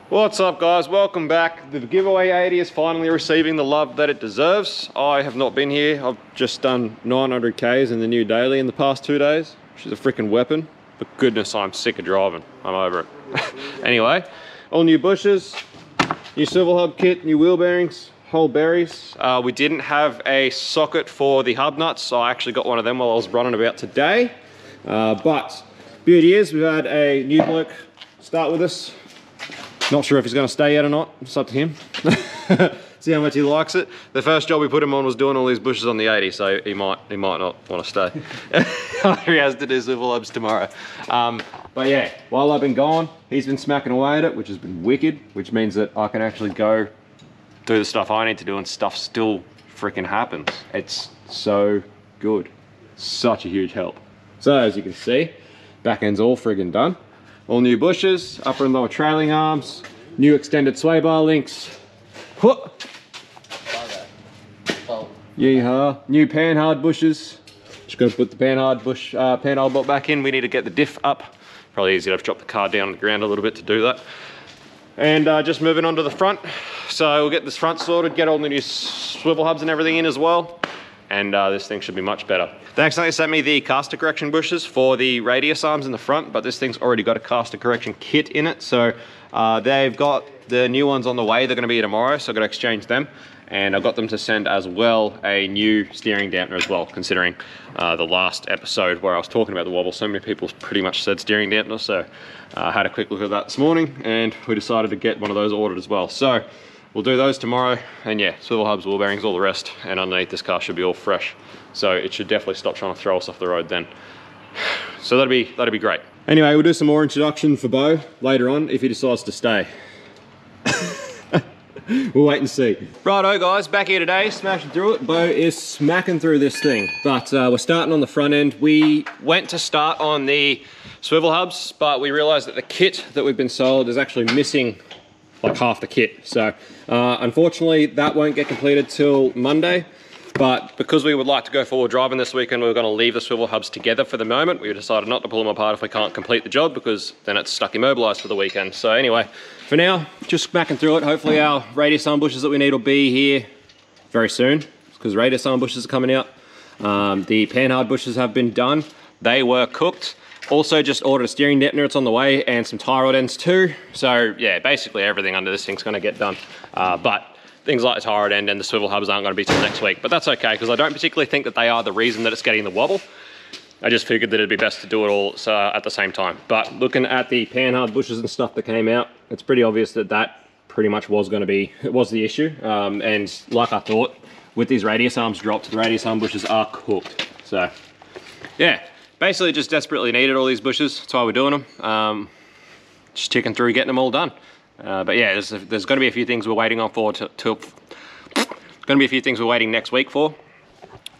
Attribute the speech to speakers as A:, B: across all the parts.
A: What's up, guys? Welcome back. The giveaway 80 is finally receiving the love that it deserves. I have not been here. I've just done 900 Ks in the new daily in the past 2 days, which is a freaking weapon. But goodness, I'm sick of driving. I'm over it. Anyway, all new bushes, new swivel hub kit, new wheel bearings, whole berries. We didn't have a socket for the hub nuts, so I actually got one of them while I was running about today. But beauty is, we've had a new bloke start with us. Not sure if he's going to stay yet or not. It's up to him. See how much he likes it. The first job we put him on was doing all these bushes on the 80, so he might not want to stay. He has to do swivel hubs tomorrow. But yeah, while I've been gone, he's been smacking away at it, which has been wicked, which means that I can actually go do the stuff I need to do and stuff still freaking happens. It's so good. Such a huge help. So as you can see, back end's all friggin' done. All new bushes, upper and lower trailing arms, new extended sway bar links. Whoop. Yeehaw. New panhard bushes. Just gonna put the panhard bolt back in. We need to get the diff up. Probably easier to drop the car down on the ground a little bit to do that. And just moving on to the front. So we'll get this front sorted, get all the new swivel hubs and everything in as well. And this thing should be much better. They accidentally sent me the caster correction bushes for the radius arms in the front, but this thing's already got a caster correction kit in it. So they've got the new ones on the way. They're gonna be here tomorrow, so I've got to exchange them. And I got them to send as well a new steering dampener as well, considering the last episode where I was talking about the wobble, so many people pretty much said steering dampener. So I had a quick look at that this morning and we decided to get one of those ordered as well. So we'll do those tomorrow, and yeah, swivel hubs, wheel bearings, all the rest, and underneath this car should be all fresh. So it should definitely stop trying to throw us off the road then. So that'd be great. Anyway, we'll do some more introduction for Bo later on if he decides to stay. We'll wait and see. Righto guys, back here today, smashing through it. Bo is smacking through this thing, but we're starting on the front end. We went to start on the swivel hubs, but we realized that the kit that we've been sold is actually missing like half the kit. So unfortunately that won't get completed till Monday, but because we would like to go forward driving this weekend, we were going to leave the swivel hubs together for the moment. We decided not to pull them apart if we can't complete the job, because then it's stuck immobilized for the weekend. So anyway, for now, just smacking through it. Hopefully our radius arm bushes that we need will be here very soon, because radius arm bushes are coming out. The panhard bushes have been done. They were cooked. Also just ordered a steering dampener, it's on the way, and some tie rod ends too. So yeah, basically everything under this thing's gonna get done. But things like the tie rod end and the swivel hubs aren't gonna be till next week. But that's okay, because I don't particularly think that they are the reason that it's getting the wobble. I just figured that it'd be best to do it all at the same time. But looking at the panhard bushes and stuff that came out, it's pretty obvious that that pretty much was the issue. And like I thought, with these radius arms dropped, the radius arm bushes are cooked. So yeah. Basically just desperately needed all these bushes, that's why we're doing them. Just ticking through getting them all done. But yeah, there's going to be a few things we're waiting on for next week for.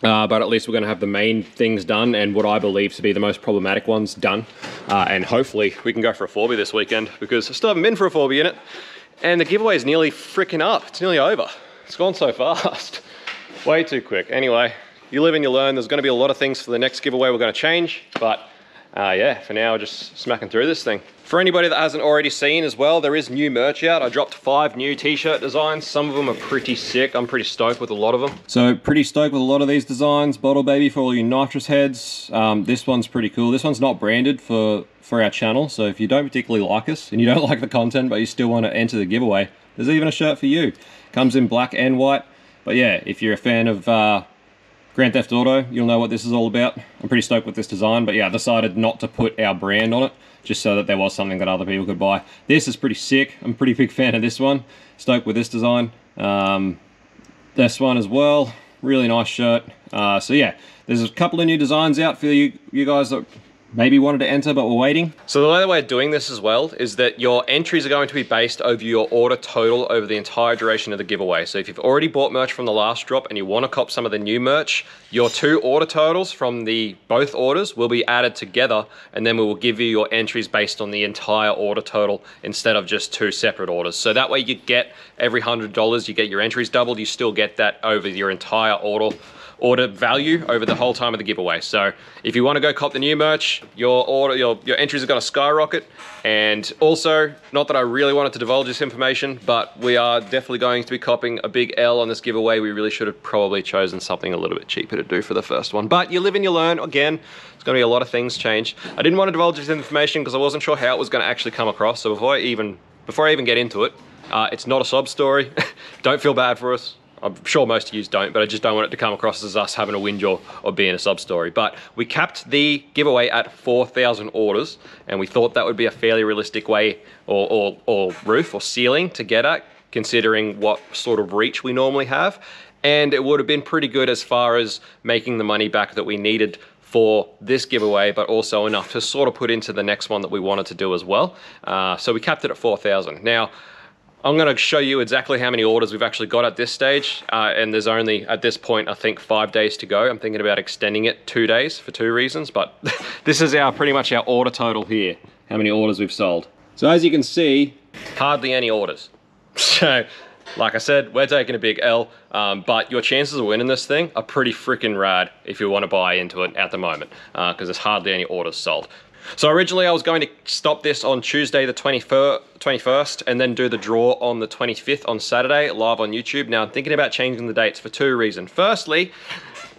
A: But at least we're going to have the main things done and what I believe to be the most problematic ones done. And hopefully we can go for a 4B this weekend, because I still haven't been for a 4B in it. And the giveaway is nearly freaking up. It's nearly over. It's gone so fast. Way too quick. Anyway. You live and you learn. There's going to be a lot of things for the next giveaway we're going to change, but yeah, for now, just smacking through this thing. For anybody that hasn't already seen as well, there is new merch out. I dropped 5 new t-shirt designs. Some of them are pretty sick. I'm pretty stoked with a lot of them. So pretty stoked with a lot of these designs. Bottle Baby for all you nitrous heads. This one's pretty cool. This one's not branded for our channel, so if you don't particularly like us and you don't like the content but you still want to enter the giveaway, there's even a shirt for you. Comes in black and white. But yeah, if you're a fan of Grand Theft Auto, you'll know what this is all about. I'm pretty stoked with this design, but yeah, I decided not to put our brand on it, just so that there was something that other people could buy. This is pretty sick. I'm a pretty big fan of this one. Stoked with this design. This one as well. Really nice shirt. So yeah, there's a couple of new designs out for you guys that maybe wanted to enter but were waiting. So the other way of doing this as well is that your entries are going to be based over your order total over the entire duration of the giveaway. So if you've already bought merch from the last drop and you want to cop some of the new merch, your 2 order totals from both orders will be added together, and then we will give you your entries based on the entire order total instead of just 2 separate orders. So that way you get every $100 you get your entries doubled. You still get that over your entire order order value over the whole time of the giveaway. So if you want to go cop the new merch, your entries are going to skyrocket. And also, not that I really wanted to divulge this information, but we are definitely going to be copping a big L on this giveaway. We really should have probably chosen something a little bit cheaper to do for the first one. But you live and you learn. Again, it's going to be a lot of things changed. I didn't want to divulge this information because I wasn't sure how it was going to actually come across. So before I even get into it, it's not a sob story. Don't feel bad for us. I'm sure most of you don't, but I just don't want it to come across as us having a whinge or being a sub story. But we capped the giveaway at 4,000 orders, and we thought that would be a fairly realistic way or roof or ceiling to get at, considering what sort of reach we normally have. And it would have been pretty good as far as making the money back that we needed for this giveaway, but also enough to sort of put into the next one that we wanted to do as well. So we capped it at 4,000. Now, I'm going to show you exactly how many orders we've actually got at this stage, and there's only, at this point, I think 5 days to go. I'm thinking about extending it 2 days for 2 reasons, but this is pretty much our order total here, how many orders we've sold. So as you can see, hardly any orders. So, like I said, we're taking a big L, but your chances of winning this thing are pretty freaking rad if you want to buy into it at the moment, because there's hardly any orders sold. So originally I was going to stop this on Tuesday the 21st and then do the draw on the 25th on Saturday live on YouTube. Now I'm thinking about changing the dates for 2 reasons. Firstly,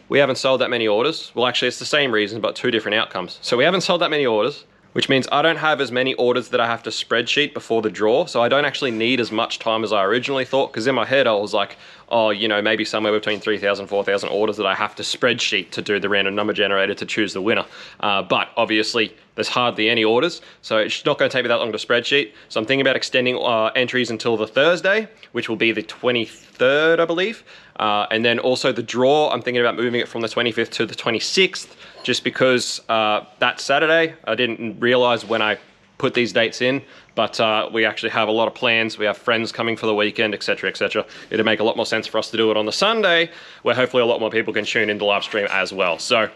A: we haven't sold that many orders. Well, actually it's the same reason, but 2 different outcomes. So we haven't sold that many orders, which means I don't have as many orders that I have to spreadsheet before the draw. So I don't actually need as much time as I originally thought, because in my head I was like, oh, you know, maybe somewhere between 3,000, 4,000 orders that I have to spreadsheet to do the random number generator to choose the winner. But obviously there's hardly any orders, so it's not going to take me that long to spreadsheet. So I'm thinking about extending entries until the Thursday, which will be the 23rd, I believe. And then also the draw, I'm thinking about moving it from the 25th to the 26th, just because that Saturday, I didn't realize when I put these dates in, but we actually have a lot of plans. We have friends coming for the weekend, etc., etc. It'd make a lot more sense for us to do it on the Sunday, where hopefully a lot more people can tune into live stream as well. So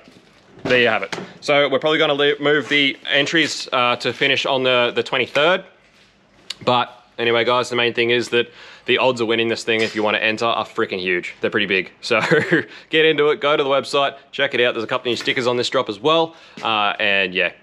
A: there you have it. So we're probably going to move the entries to finish on the 23rd. But anyway, guys, the main thing is that the odds of winning this thing, if you want to enter, are freaking huge. They're pretty big. So get into it, go to the website, check it out. There's a couple new stickers on this drop as well. And yeah,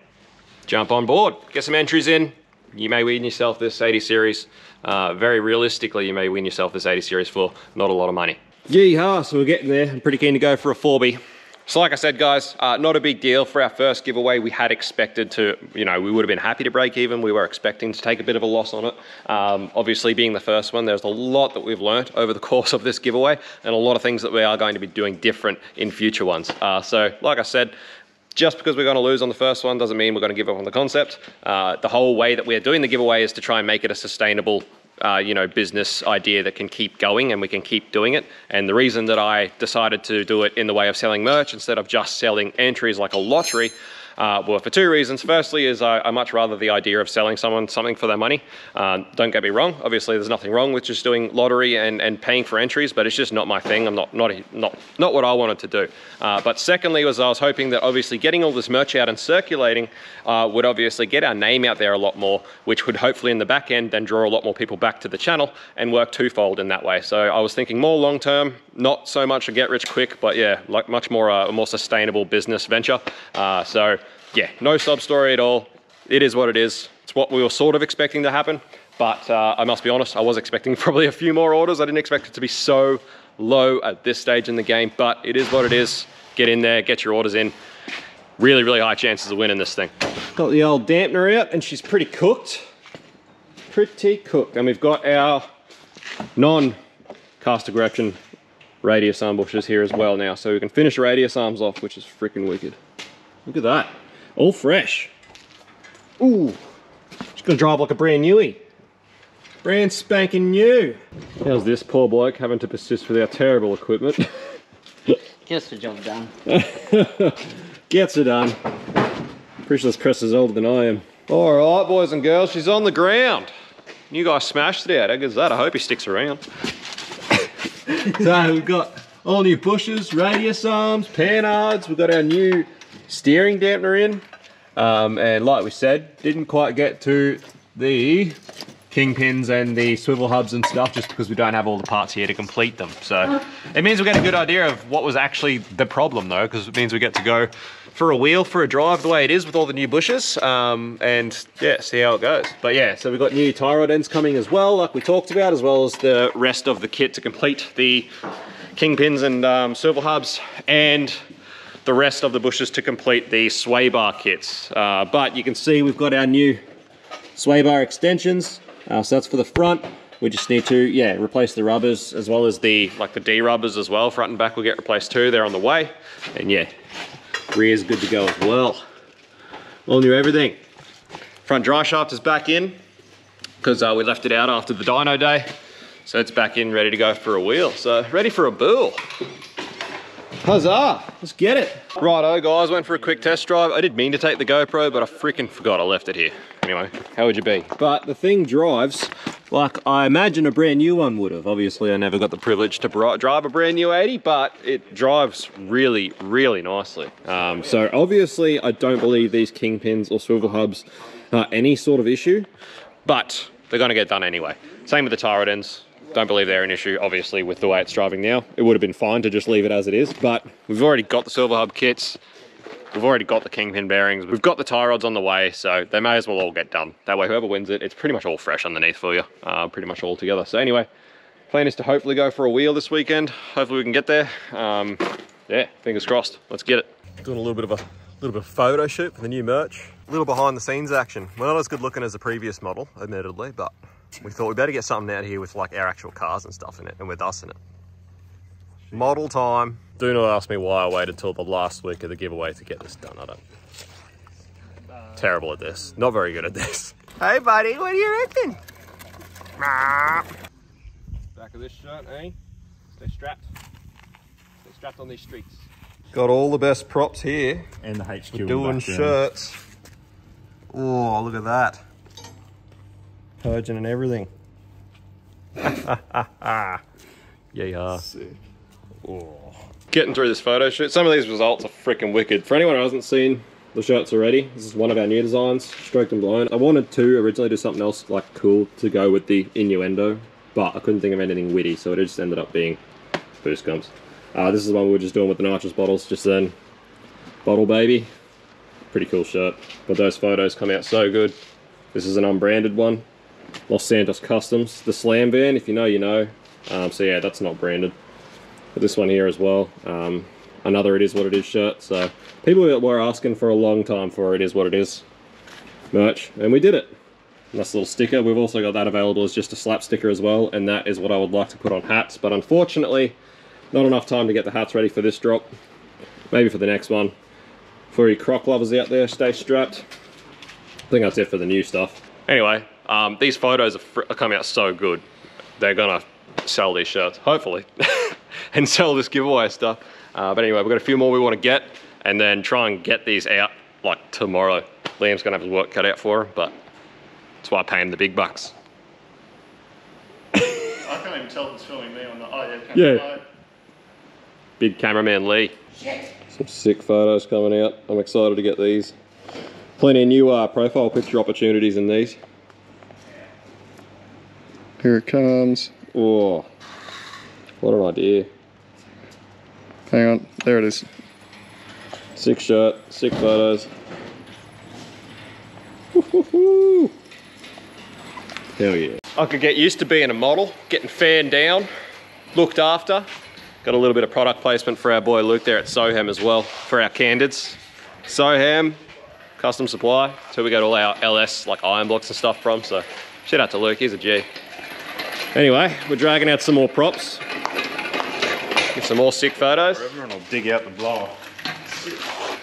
A: jump on board, get some entries in. You may win yourself this 80 series. Very realistically, you may win yourself this 80 series for not a lot of money. Yeehaw, so we're getting there. I'm pretty keen to go for a 4B. So like I said, guys, not a big deal for our first giveaway. We had expected to, you know, we would have been happy to break even. We were expecting to take a bit of a loss on it. Obviously being the first one, there's a lot that we've learned over the course of this giveaway and a lot of things that we are going to be doing different in future ones. So like I said, just because we're going to lose on the first one doesn't mean we're going to give up on the concept. The whole way that we're doing the giveaway is to try and make it a sustainable you know, business idea that can keep going and we can keep doing it. And the reason that I decided to do it in the way of selling merch instead of just selling entries like a lottery, well, for 2 reasons. Firstly is I much rather the idea of selling someone something for their money. Don't get me wrong, obviously there's nothing wrong with just doing lottery and paying for entries, but it's just not my thing. I'm not what I wanted to do. But secondly was I was hoping that obviously getting all this merch out and circulating would obviously get our name out there a lot more, which would hopefully in the back end then draw a lot more people back to the channel and work twofold in that way. So I was thinking more long term, not so much a get rich quick, but yeah, like much more a more sustainable business venture. So yeah, no sub story at all. It is what it is. It's what we were sort of expecting to happen, but I must be honest, I was expecting probably a few more orders. I didn't expect it to be so low at this stage in the game, but it is what it is. Get in there, get your orders in. Really, really high chances of winning this thing. Got the old dampener out and she's pretty cooked. Pretty cooked. And we've got our non-caster correction radius arm bushes here as well now. So we can finish radius arms off, which is freaking wicked. Look at that. All fresh. Ooh, it's gonna drive like a brand newie. Brand spanking new. How's this poor bloke having to persist with our terrible equipment?
B: Gets the job done.
A: Gets it done. Pretty sure this Crest is older than I am. All right, boys and girls, she's on the ground. You guys smashed it out. How good is that? I hope he sticks around. So we've got all new bushes, radius arms, panards. We've got our new steering dampener in. And like we said, didn't quite get to the kingpins and the swivel hubs and stuff, just because we don't have all the parts here to complete them. So it means we get a good idea of what was actually the problem though, because it means we get to go for a wheel, for a drive the way it is with all the new bushes, and yeah, see how it goes. But yeah, so we've got new tie rod ends coming as well, like we talked about, as well as the rest of the kit to complete the kingpins and swivel hubs, and the rest of the bushes to complete the sway bar kits. But you can see we've got our new sway bar extensions. So that's for the front. We just need to, yeah, replace the rubbers as well as the D rubbers as well. Front and back will get replaced too. They're on the way. And yeah, rear's good to go as well. All new everything. Front dry shaft is back in because we left it out after the dyno day. So it's back in, ready to go for a wheel. So ready for a bull. Huzzah, let's get it. Righto guys, went for a quick test drive. I did mean to take the GoPro, but I freaking forgot I left it here. Anyway, how would you be? But the thing drives like I imagine a brand new one would have. Obviously I never got the privilege to drive a brand new 80, but it drives really, really nicely. So obviously I don't believe these kingpins or swivel hubs are any sort of issue, but they're gonna get done anyway. Same with the tie rod ends. Don't believe they're an issue, obviously, with the way it's driving now. It would have been fine to just leave it as it is, but we've already got the silver hub kits. We've already got the kingpin bearings. We've got the tie rods on the way, so they may as well all get done. That way, whoever wins it, it's pretty much all fresh underneath for you, pretty much all together. So anyway, plan is to hopefully go for a wheel this weekend. Hopefully we can get there. Yeah, fingers crossed. Let's get it. Doing a little bit of photo shoot for the new merch. A little behind the scenes action. Well, not as good looking as the previous model, admittedly, but we thought we'd better get something out here with like our actual cars and stuff in it, and with us in it. Model time. Do not ask me why I waited till the last week of the giveaway to get this done. I don't. Terrible at this. Not very good at this. Hey buddy, what do you reckon? Back of this shirt, eh? Stay strapped. Stay strapped on these streets. Got all the best props here.
C: And the HQ.
A: We're doing shirts. Oh, look at that. Purging and everything. Yeah.
C: Sick.
A: Oh. Getting through this photo shoot. Some of these results are freaking wicked. For anyone who hasn't seen the shirts already, this is one of our new designs, Stroked and Blown. I wanted to originally do something else like cool to go with the innuendo, but I couldn't think of anything witty, so it just ended up being Boost Gumps. This is the one we were just doing with the nitrous bottles just then. Bottle Baby. Pretty cool shirt. But those photos come out so good. This is an unbranded one. Los Santos Customs, the Slam van, if you know, you know. So yeah, that's not branded. But this one here as well, another It Is What It Is shirt. So people were asking for a long time for It Is What It Is merch, and we did it. Nice little sticker. We've also got that available as just a slap sticker as well, and that is what I would like to put on hats. But unfortunately, not enough time to get the hats ready for this drop. Maybe for the next one. For you croc lovers out there, stay strapped. I think that's it for the new stuff. Anyway, these photos are coming out so good. They're gonna sell these shirts, hopefully, and sell this giveaway stuff. But anyway, we've got a few more we want to get, and then try and get these out like tomorrow. Liam's gonna have his work cut out for him, but that's why I pay him the big bucks.
C: I can't even tell if it's filming me or not. Oh
A: yeah. Big cameraman Lee.
C: Shit.
A: Some sick photos coming out. I'm excited to get these. Plenty of new profile picture opportunities in these.
D: Here it comes.
A: Oh, what an idea.
D: Hang on, there it is.
A: Sick shirt, sick photos. Woo-hoo-hoo. Hell yeah. I could get used to being a model, getting fanned down, looked after. Got a little bit of product placement for our boy Luke there at Soham as well, for our candids. Soham, custom supply. So we got all our LS like iron blocks and stuff from, so shout out to Luke, he's a G. Anyway, we're dragging out some more props. Get some more sick photos.
C: Everyone will dig out the blower.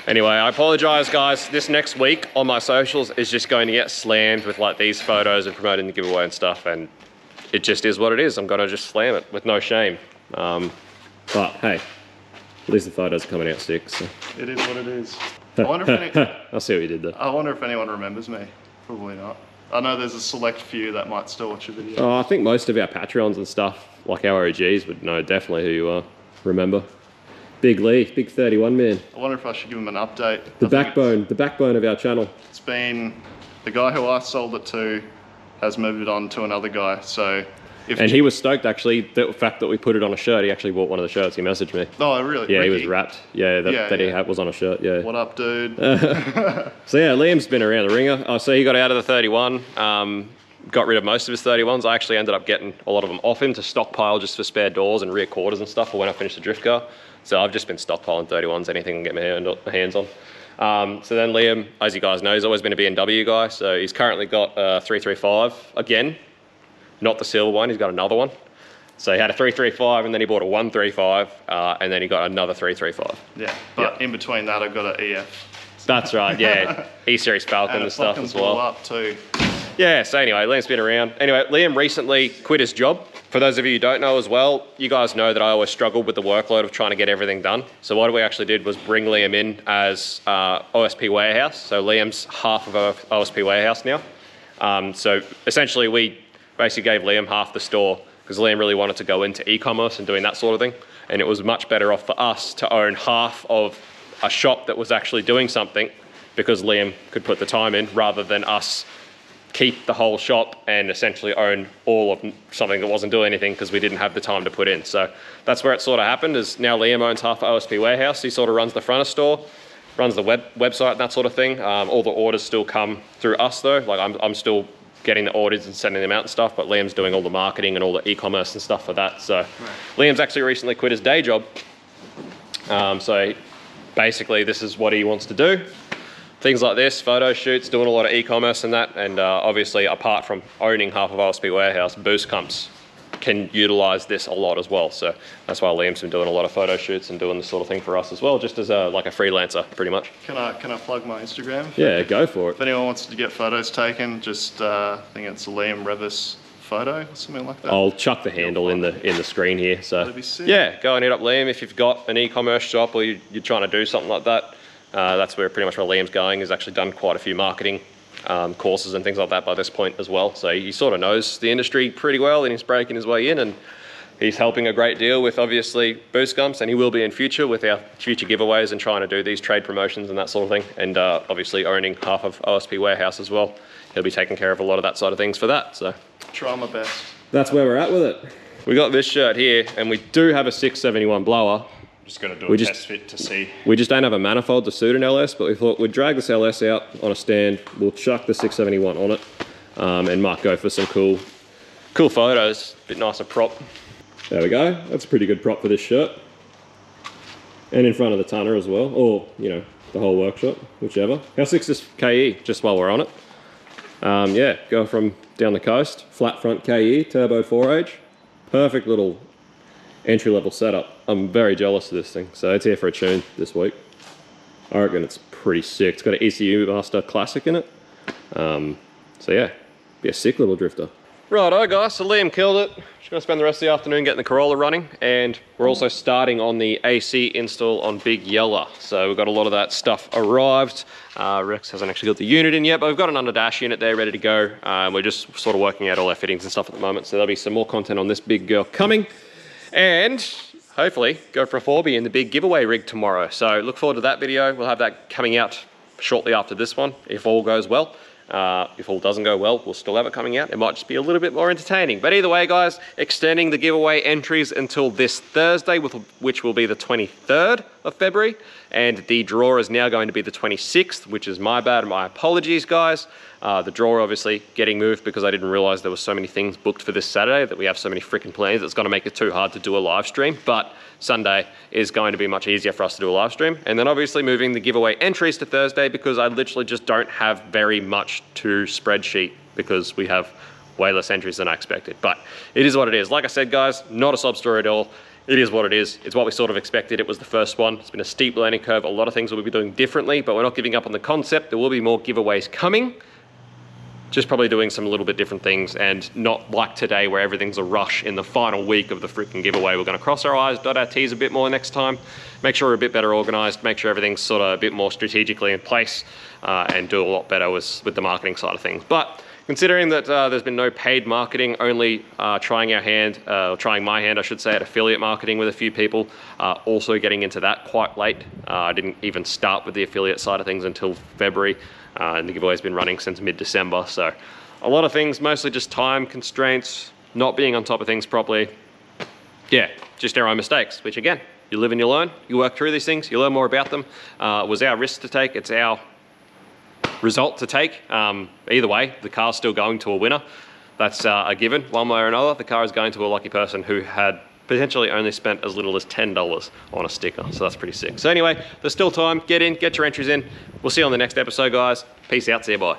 A: Anyway, I apologize guys. This next week on my socials is just going to get slammed with like these photos and promoting the giveaway and stuff, and it just is what it is. I'm gonna just slam it with no shame. But hey, at least the photos are coming out sick. So.
C: It is what it is. I wonder if
A: I see what you did there.
C: I wonder if anyone remembers me. Probably not. I know there's a select few that might still watch a video.
A: Oh, I think most of our Patreons and stuff, like our OGs, would know definitely who you are. Remember? Big Lee, big 31 man.
C: I wonder if I should give him an update.
A: The backbone of our channel.
C: It's been the guy who I sold it to has moved on to another guy. So
A: And he was stoked, actually, the fact that we put it on a shirt. He actually bought one of the shirts. He messaged me.
C: Oh, really?
A: Yeah,
C: Ricky?
A: he was wrapped. Yeah, that he had was on a shirt, yeah.
C: What up, dude?
A: So yeah, Liam's been around the ringer. So he got out of the 31, got rid of most of his 31s. I actually ended up getting a lot of them off him to stockpile just for spare doors and rear quarters and stuff for when I finish the drift car. So I've just been stockpiling 31s, anything I can get my hands on. So then Liam, as you guys know, he's always been a BMW guy. So he's currently got a 335 again. Not the silver one, he's got another one. So he had a 335 and then he bought a 135 and then he got another 335.
C: Yeah, but in between that I've got an EF.
A: That's right, yeah. E-Series Falcon and stuff as well.
C: Up too.
A: Yeah, so anyway, Liam's been around. Anyway, Liam recently quit his job. For those of you who don't know as well, you guys know that I always struggled with the workload of trying to get everything done. So what we actually did was bring Liam in as OSP warehouse. So Liam's half of OSP warehouse now. So essentially we basically gave Liam half the store because Liam really wanted to go into e-commerce and doing that sort of thing. And it was much better off for us to own half of a shop that was actually doing something because Liam could put the time in rather than us keep the whole shop and essentially own all of something that wasn't doing anything because we didn't have the time to put in. So that's where it sort of happened, is now Liam owns half of OSP warehouse. He sort of runs the front of store, runs the website and that sort of thing. All the orders still come through us though. Like I'm still getting the orders and sending them out and stuff, but Liam's doing all the marketing and all the e-commerce and stuff for that. So Liam's actually recently quit his day job. So basically this is what he wants to do. Things like this, photo shoots, doing a lot of e-commerce and that, and obviously apart from owning half of OSP warehouse, boostgumps can utilize this a lot as well. So that's why Liam's been doing a lot of photo shoots and doing this sort of thing for us as well, just as like a freelancer, pretty much.
C: Can I plug my Instagram?
A: Yeah, go for it.
C: If anyone wants to get photos taken, just I think it's Liam Revis photo or something like that.
A: I'll chuck the handle in the screen here. So
C: That'd be sick.
A: yeah, go and hit up Liam if you've got an e-commerce shop or you're trying to do something like that. That's where pretty much where Liam's going. He's actually done quite a few marketing courses and things like that by this point as well. So he sort of knows the industry pretty well and he's breaking his way in, and he's helping a great deal with obviously boostgumps, and he will be in future with our future giveaways and trying to do these trade promotions and that sort of thing. And obviously owning half of OSP warehouse as well. He'll be taking care of a lot of that side of things for that. So
C: Try my best.
A: that's where we're at with it. We got this shirt here and we do have a 671 blower.
C: Just got to do a test fit to see.
A: We just don't have a manifold to suit an LS, but we thought we'd drag this LS out on a stand. We'll chuck the 671 on it and might go for some cool photos. Bit nicer prop. There we go. That's a pretty good prop for this shirt. And in front of the tonner as well, or, you know, the whole workshop, whichever. How sick's this KE, just while we're on it? Yeah, go from down the coast, flat front KE, turbo 4H. Perfect little entry-level setup. I'm very jealous of this thing. So it's here for a tune this week. I reckon it's pretty sick. It's got an ECU Master Classic in it. So yeah, be a sick little drifter. Righto guys, so Liam killed it. Just gonna spend the rest of the afternoon getting the Corolla running, and we're also starting on the AC install on Big Yeller. So we've got a lot of that stuff arrived. Rex hasn't actually got the unit in yet, but we've got an under dash unit there ready to go. We're just sort of working out all our fittings and stuff at the moment. So there'll be some more content on this big girl coming. And hopefully go for a 4B in the big giveaway rig tomorrow. So look forward to that video. We'll have that coming out shortly after this one, if all goes well. If all doesn't go well, we'll still have it coming out. It might just be a little bit more entertaining. But either way, guys, extending the giveaway entries until this Thursday, which will be the 23rd of February. And the draw is now going to be the 26th, which is my bad. My apologies, guys. The draw obviously getting moved because I didn't realize there were so many things booked for this Saturday, that we have so many freaking plans. It's going to make it too hard to do a live stream. But Sunday is going to be much easier for us to do a live stream. And then obviously moving the giveaway entries to Thursday, because I literally just don't have very much to spreadsheet because we have way less entries than I expected. But it is what it is. Like I said, guys, not a sob story at all. It is what it is. It's what we sort of expected. It was the first one. It's been a steep learning curve. A lot of things we'll be doing differently, but we're not giving up on the concept. There will be more giveaways coming. Just probably doing some little bit different things, and not like today where everything's a rush in the final week of the freaking giveaway. We're going to cross our I's, dot our T's a bit more next time, make sure we're a bit better organized, make sure everything's sort of a bit more strategically in place, and do a lot better with the marketing side of things. But considering that there's been no paid marketing, only trying my hand, I should say, at affiliate marketing with a few people, also getting into that quite late. I didn't even start with the affiliate side of things until February. And the giveaway's been running since mid-December, so a lot of things, mostly just time constraints, not being on top of things properly. Yeah, just our own mistakes, which again, you live and you learn, you work through these things, you learn more about them. It was our risk to take, it's our result to take. Either way, the car's still going to a winner. That's a given, one way or another. The car is going to a lucky person who had potentially only spent as little as $10 on a sticker. So that's pretty sick. So anyway, there's still time. Get in, get your entries in. We'll see you on the next episode, guys. Peace out, see you, bye.